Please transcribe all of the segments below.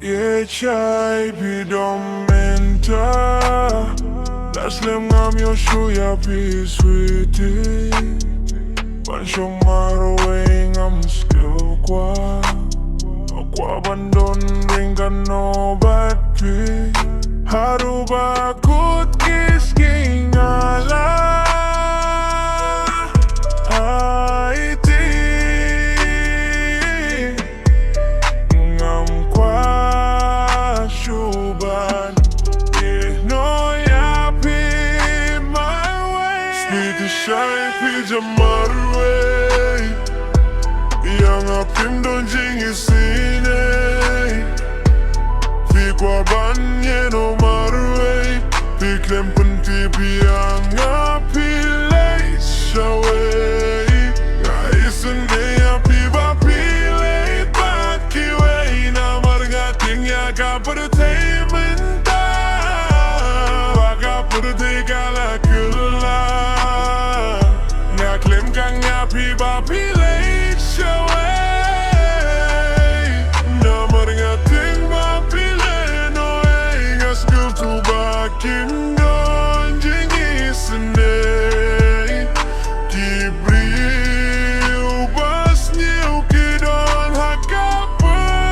Ye chai pi dom menta Laslem ngam yo shuya pi sweetie Pansyong marwei ngam skill kwa bandon ringkan obat pi Haru bakut kis kingala Sweeti shaei pi marwei Yang apim don jingi sine Fi kwa banye no marwei Fi klem penti pi yang api late shaei Nga isende api ba pi late baki wei Na marga ting ya ka pertainment Baka pertai kala kula Claim kang api ba pilay shaei Na maringating ba pilay no ay Nga skill to ba kindon jingi sendai Kibriu bas niu kidon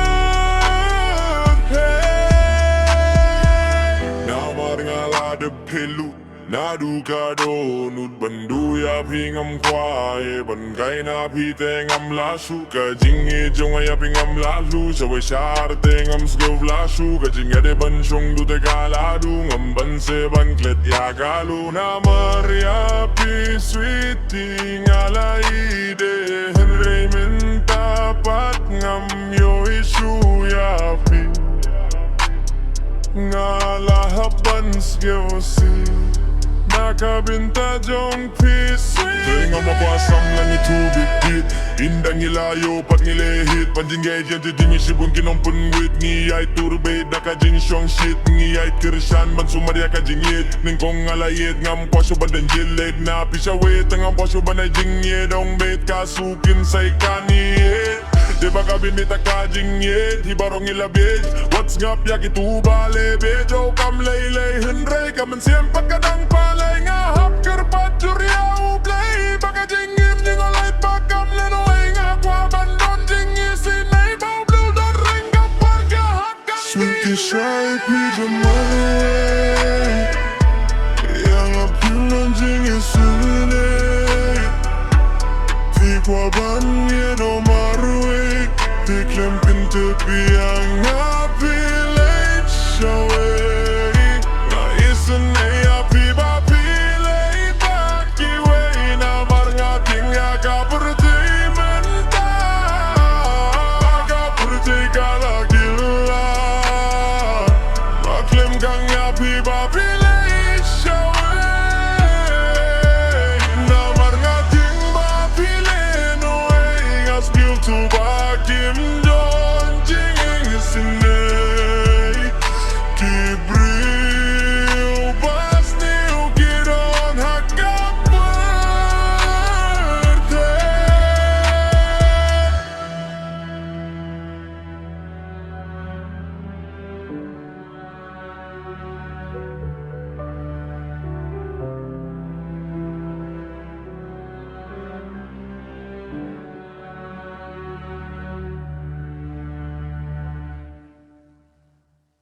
hakapan Hey Na maringala de pelu Na duka donut bandu ya pingam kwae Bangay na pite ngam lasu Ka jingi jong ya pingam lalu Sawe shar te ngam skill flashu Ka jinga de bansyong du te kaladu Ngam banse banklet ya galu Na maria pi sweetie ngala ide Henry minta pat ngam yo isu ya pi Ngala haban skill si Nakabinta jong pisi Tenga mapasam na ni tubig dit Indang ilayo pat ngilehit Panjingay dyan dingi sibong kinompun wit Ngiyay turbay daka jing syong shit Ngiyay kirsyan ban sumarya ka jingit Ning kong alayit ngam kwasyo bandan jilid Na pisawit ngam kwasyo banay jingit Dong bait kasukin say kaniyit Di ba kabinita ka jingit Hibarong ilabid What's ngap ya kituba lebe Jo kam laylay henry Kaman siyempat kadang palay Nga hap kerpat jurya ublay Baka jingim jingolay Bakam lenoy nga kwa bandon jingi sinay Bau blue don ring kapar ka hakang Sweeti shaei pi marwei Yang apim don jingi sinay Fi kwa banye no marwei Fi klem pinte pi yang api late show